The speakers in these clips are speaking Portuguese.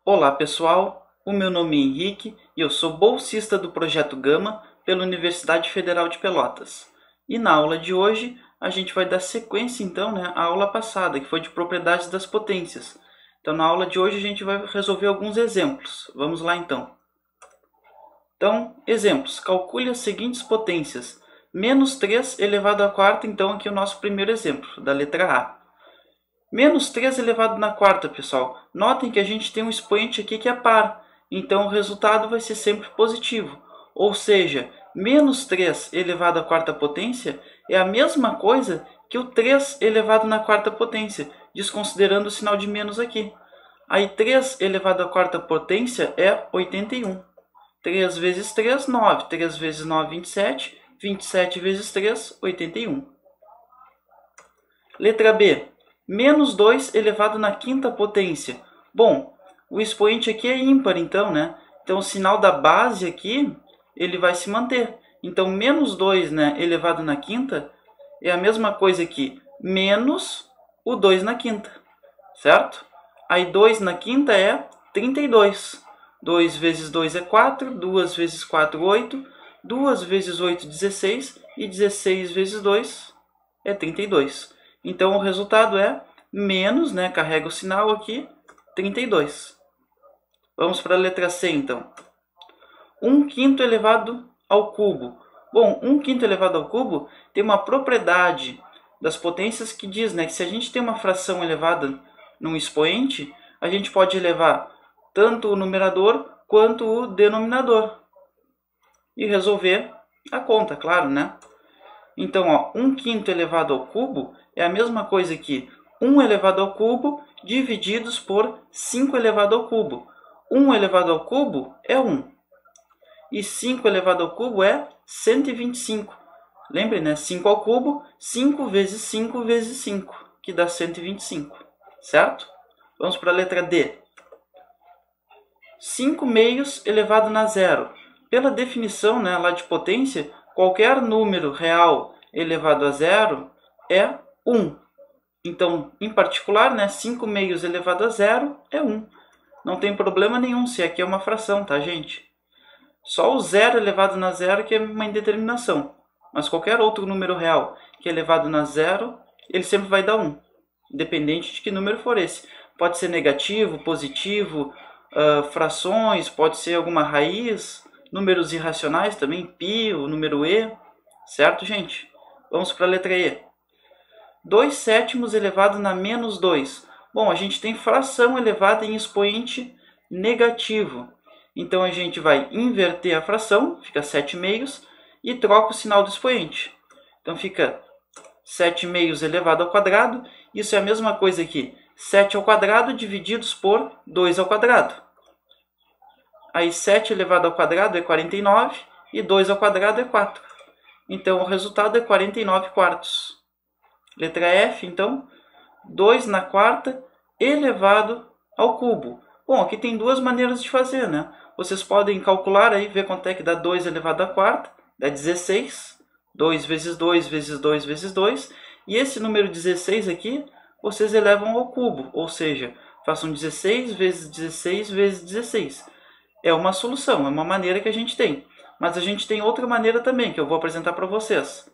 Olá pessoal, o meu nome é Henrique e eu sou bolsista do Projeto Gama pela Universidade Federal de Pelotas. E na aula de hoje a gente vai dar sequência então, à aula passada, que foi de propriedades das potências. Então na aula de hoje a gente vai resolver alguns exemplos. Vamos lá então. Então, exemplos. Calcule as seguintes potências. Menos 3 elevado à quarta, então aqui é o nosso primeiro exemplo, da letra A. Menos 3 elevado na quarta, pessoal. Notem que a gente tem um expoente aqui que é par. Então, o resultado vai ser sempre positivo. Ou seja, menos 3 elevado à quarta potência é a mesma coisa que o 3 elevado na quarta potência, desconsiderando o sinal de menos aqui. Aí, 3 elevado à quarta potência é 81. 3 vezes 3, 9. 3 vezes 9, 27. 27 vezes 3, 81. Letra B. Menos 2 elevado na quinta potência. Bom, o expoente aqui é ímpar, então, né? Então, o sinal da base aqui, ele vai se manter. Então, menos 2, né, elevado na quinta é a mesma coisa que menos o 2 na quinta, certo? Aí, 2 na quinta é 32. 2 vezes 2 é 4, 2 vezes 4, 8, 2 vezes 8, 16, e 16 vezes 2 é 32. Então, o resultado é menos, né, carrega o sinal aqui, 32. Vamos para a letra C, então. 1 quinto elevado ao cubo. Bom, 1 quinto elevado ao cubo tem uma propriedade das potências que diz, né, que se a gente tem uma fração elevada num expoente, a gente pode elevar tanto o numerador quanto o denominador. E resolver a conta, claro, né? Então, ó, 1 quinto elevado ao cubo é a mesma coisa que 1 elevado ao cubo divididos por 5 elevado ao cubo. 1 elevado ao cubo é 1. E 5 elevado ao cubo é 125. Lembre, né? 5 ao cubo, 5 vezes 5 vezes 5, que dá 125. Certo? Vamos para a letra D. 5 meios elevado na zero. Pela definição, né, lá de potência, qualquer número real elevado a zero é 1. Então, em particular, né, 5 meios elevado a zero é 1. Não tem problema nenhum se aqui é uma fração, tá, gente? Só o zero elevado na zero que é uma indeterminação. Mas qualquer outro número real que é elevado na zero, ele sempre vai dar 1. Independente de que número for esse. Pode ser negativo, positivo, frações, pode ser alguma raiz, números irracionais também, π, o número e. Certo, gente? Vamos para a letra E. 2 sétimos elevado na menos 2. Bom, a gente tem fração elevada em expoente negativo. Então, a gente vai inverter a fração, fica 7 meios, e troca o sinal do expoente. Então, fica 7 meios elevado ao quadrado. Isso é a mesma coisa que 7 ao quadrado divididos por 2 ao quadrado. Aí, 7 elevado ao quadrado é 49, e 2 ao quadrado é 4. Então, o resultado é 49 quartos. Letra F, então, 2 na quarta elevado ao cubo. Bom, aqui tem duas maneiras de fazer, né? Vocês podem calcular aí, ver quanto é que dá 2 elevado à quarta. Dá 16. 2 vezes 2 vezes 2 vezes 2. E esse número 16 aqui, vocês elevam ao cubo. Ou seja, façam 16 vezes 16 vezes 16. É uma solução, é uma maneira que a gente tem. Mas a gente tem outra maneira também, que eu vou apresentar para vocês.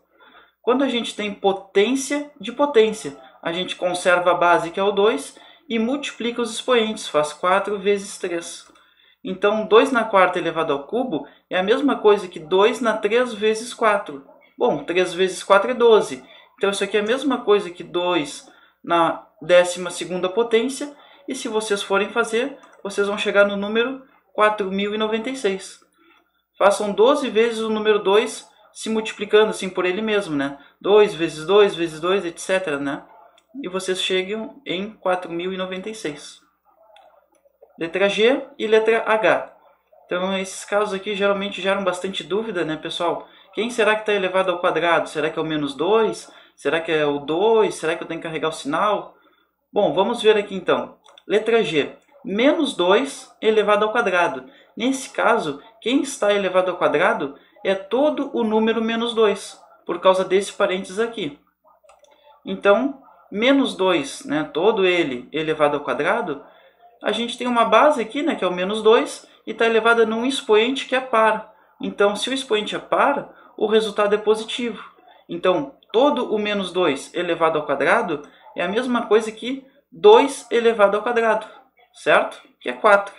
Quando a gente tem potência de potência, a gente conserva a base, que é o 2, e multiplica os expoentes, faz 4 vezes 3. Então, 2 na quarta elevado ao cubo é a mesma coisa que 2 na 3 vezes 4. Bom, 3 vezes 4 é 12. Então, isso aqui é a mesma coisa que 2 na 12ª potência. E se vocês forem fazer, vocês vão chegar no número 4096. Façam 12 vezes o número 2 se multiplicando assim por ele mesmo, né? 2 vezes 2 vezes 2, etc, né? E vocês chegam em 4096. Letra G e letra H. Então, esses casos aqui geralmente geram bastante dúvida, né, pessoal? Quem será que está elevado ao quadrado? Será que é o menos 2? Será que é o 2? Será que eu tenho que carregar o sinal? Bom, vamos ver aqui então. Letra G. Menos 2 elevado ao quadrado. Nesse caso, quem está elevado ao quadrado é todo o número menos 2, por causa desse parênteses aqui. Então, menos 2, né, todo ele elevado ao quadrado, a gente tem uma base aqui, né, que é o menos 2, e está elevada num expoente que é par. Então, se o expoente é par, o resultado é positivo. Então, todo o menos 2 elevado ao quadrado é a mesma coisa que 2 elevado ao quadrado, certo? Que é 4.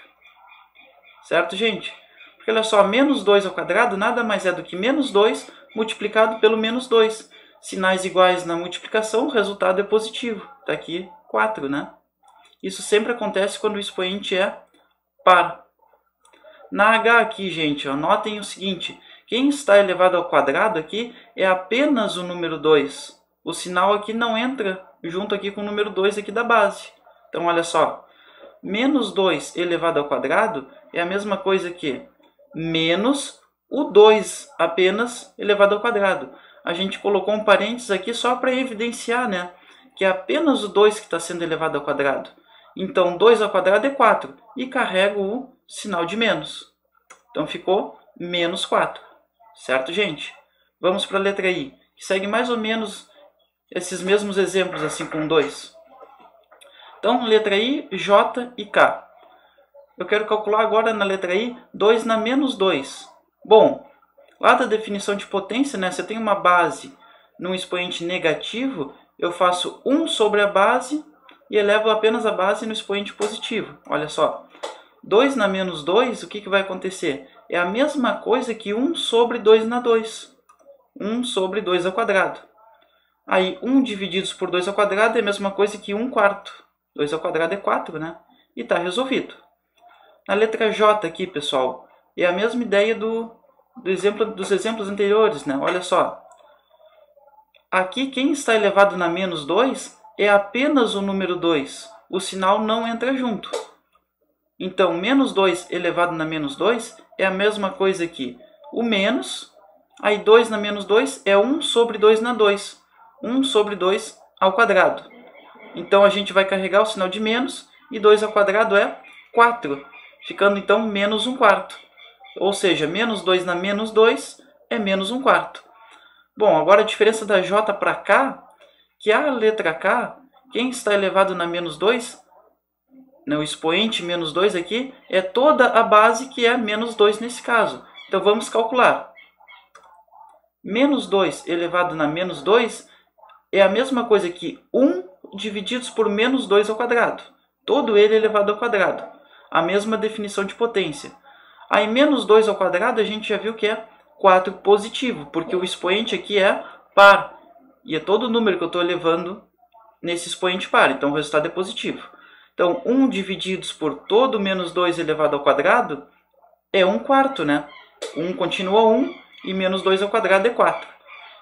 Certo, gente? Porque olha só, menos 2 ao quadrado nada mais é do que menos 2 multiplicado pelo menos 2. Sinais iguais na multiplicação, o resultado é positivo. Está aqui 4, né? Isso sempre acontece quando o expoente é par. Na H aqui, gente, ó, notem o seguinte. Quem está elevado ao quadrado aqui é apenas o número 2. O sinal aqui não entra junto aqui com o número 2 aqui da base. Então, olha só. Menos 2 elevado ao quadrado é a mesma coisa que menos o 2 apenas elevado ao quadrado. A gente colocou um parênteses aqui só para evidenciar, né, que é apenas o 2 que está sendo elevado ao quadrado. Então, 2 ao quadrado é 4 e carrego o sinal de menos. Então, ficou menos 4. Certo, gente? Vamos para a letra I, que segue mais ou menos esses mesmos exemplos assim com 2. Então, letra I, J e K. Eu quero calcular agora na letra I 2 na menos 2. Bom, lá da definição de potência, né, você tem uma base num expoente negativo, eu faço 1 sobre a base e elevo apenas a base no expoente positivo. Olha só, 2 na menos 2, o que vai acontecer? É a mesma coisa que 1 sobre 2 na 2. 1 sobre 2 ao quadrado. Aí, 1 divididos por 2 ao quadrado é a mesma coisa que 1 quarto. 2 ao quadrado é 4, né? E está resolvido. Na letra J aqui, pessoal, é a mesma ideia dos exemplos anteriores, né? Olha só. Aqui, quem está elevado na menos 2 é apenas o número 2. O sinal não entra junto. Então, menos 2 elevado na menos 2 é a mesma coisa que o menos. Aí, 2 na menos 2 é 1 sobre 2 na 2. 1 sobre 2 ao quadrado. Então, a gente vai carregar o sinal de menos. E 2 ao quadrado é 4. Ficando, então, menos 1 quarto. Ou seja, menos 2 na menos 2 é menos 1 quarto. Bom, agora a diferença da J para K, que a letra K, quem está elevado na menos 2, o expoente menos 2 aqui, é toda a base que é menos 2 nesse caso. Então, vamos calcular. Menos 2 elevado na menos 2 é a mesma coisa que 1 divididos por menos 2 ao quadrado. Todo ele elevado ao quadrado. A mesma definição de potência. Aí, menos 2 ao quadrado, a gente já viu que é 4 positivo, porque o expoente aqui é par. E é todo o número que eu estou elevando nesse expoente par. Então, o resultado é positivo. Então, 1 divididos por todo menos 2 elevado ao quadrado é 1 quarto, né? 1 continua 1 e menos 2 ao quadrado é 4.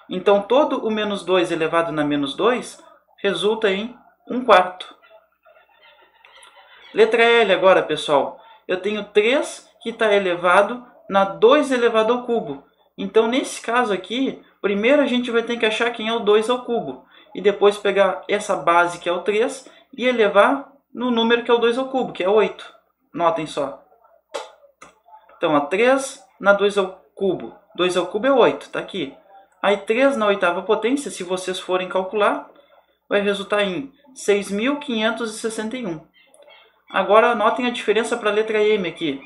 Então, todo o menos 2 elevado na menos 2 resulta em 1 quarto. Letra L agora, pessoal. Eu tenho 3 que está elevado na 2 elevado ao cubo. Então, nesse caso aqui, primeiro a gente vai ter que achar quem é o 2 ao cubo. E depois pegar essa base que é o 3 e elevar no número que é o 2 ao cubo, que é 8. Notem só. Então, 3 na 2 ao cubo. 2 ao cubo é 8, está aqui. Aí 3 na oitava potência, se vocês forem calcular, vai resultar em 6.561. Agora, notem a diferença para a letra M aqui.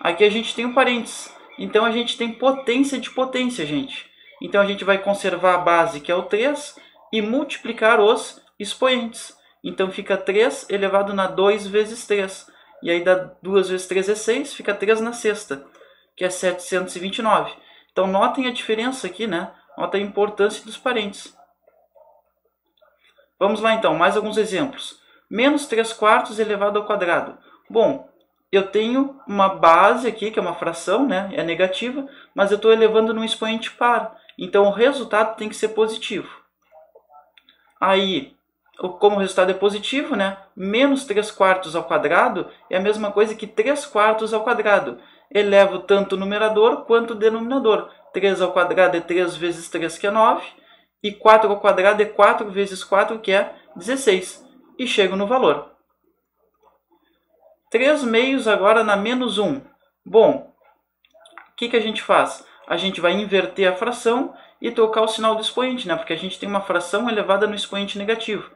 Aqui a gente tem um parênteses. Então, a gente tem potência de potência, gente. Então, a gente vai conservar a base, que é o 3, e multiplicar os expoentes. Então, fica 3 elevado na 2 vezes 3. E aí, dá 2 vezes 3 é 6, fica 3 na sexta, que é 729. Então, notem a diferença aqui, né? Notem a importância dos parênteses. Vamos lá, então, mais alguns exemplos. Menos 3 quartos elevado ao quadrado. Bom, eu tenho uma base aqui, que é uma fração, né? É negativa, mas eu estou elevando num expoente par. Então, o resultado tem que ser positivo. Aí, como o resultado é positivo, né? Menos 3 quartos ao quadrado é a mesma coisa que 3 quartos ao quadrado. Elevo tanto o numerador quanto o denominador. 3 ao quadrado é 3 vezes 3, que é 9. E 4 ao quadrado é 4 vezes 4, que é 16. E chego no valor. 3 meios agora na menos 1. Bom, o que a gente faz? A gente vai inverter a fração e trocar o sinal do expoente, né? Porque a gente tem uma fração elevada no expoente negativo.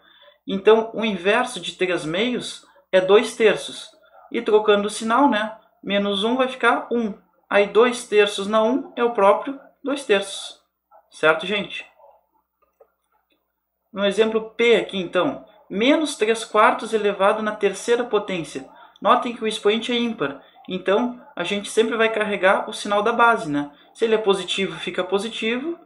Então, o inverso de 3 meios é 2/3. E trocando o sinal, né? Menos 1 vai ficar 1. Aí 2/3 na 1 é o próprio 2/3. Certo, gente? No exemplo P aqui, então, menos 3/4 elevado na terceira potência. Notem que o expoente é ímpar, então a gente sempre vai carregar o sinal da base, né? Se ele é positivo, fica positivo,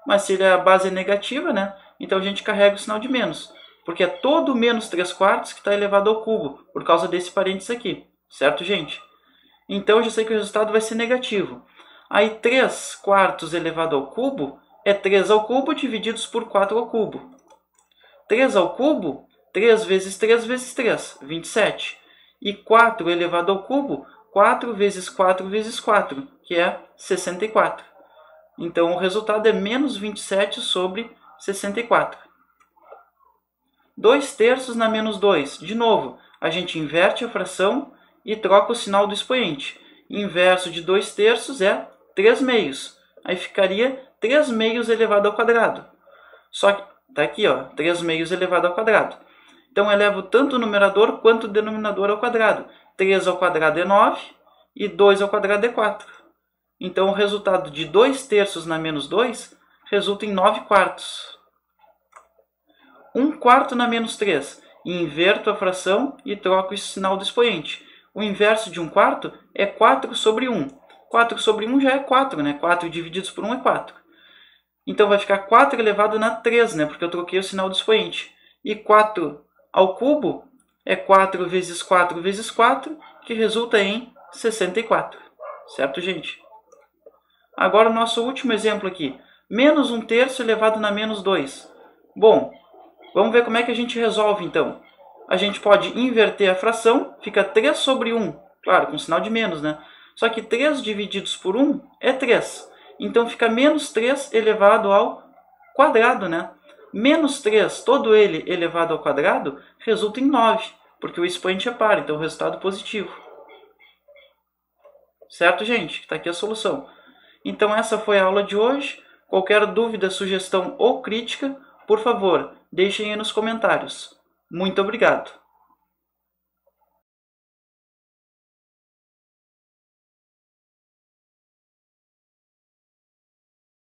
mas se a base é negativa, né? Então a gente carrega o sinal de menos, porque é todo menos 3/4 que está elevado ao cubo, por causa desse parênteses aqui, certo, gente? Então eu já sei que o resultado vai ser negativo. Aí 3/4 elevado ao cubo é 3 ao cubo divididos por 4 ao cubo. 3 ao cubo, 3 vezes 3 vezes 3, 27. E 4 elevado ao cubo, 4 vezes 4 vezes 4, que é 64. Então, o resultado é menos 27 sobre 64. 2/3 na menos 2. De novo, a gente inverte a fração e troca o sinal do expoente. Inverso de 2/3 é 3/2. Aí ficaria 3/2 elevado ao quadrado. Só que está aqui, ó, 3/2 elevado ao quadrado. Então, eu elevo tanto o numerador quanto o denominador ao quadrado. 3 ao quadrado é 9 e 2 ao quadrado é 4. Então, o resultado de 2/3 na menos 2 resulta em 9/4. 1/4 na menos 3. Inverto a fração e troco esse sinal do expoente. O inverso de 1/4 é 4 sobre 1. 4 sobre 1 já é 4, né? 4 divididos por 1 é 4. Então, vai ficar 4 elevado na 3, né? Porque eu troquei o sinal do expoente. E 4 ao cubo é 4 vezes 4 vezes 4, que resulta em 64. Certo, gente? Agora o nosso último exemplo aqui. Menos 1/3 elevado na menos 2. Bom, vamos ver como é que a gente resolve então. A gente pode inverter a fração, fica 3 sobre 1. Claro, com sinal de menos, né? Só que 3 divididos por 1 é 3. Então fica menos 3 elevado ao quadrado, né? Menos 3, todo ele elevado ao quadrado, resulta em 9, porque o expoente é par, então o resultado é positivo. Certo, gente? Está aqui a solução. Então essa foi a aula de hoje. Qualquer dúvida, sugestão ou crítica, por favor, deixem aí nos comentários. Muito obrigado!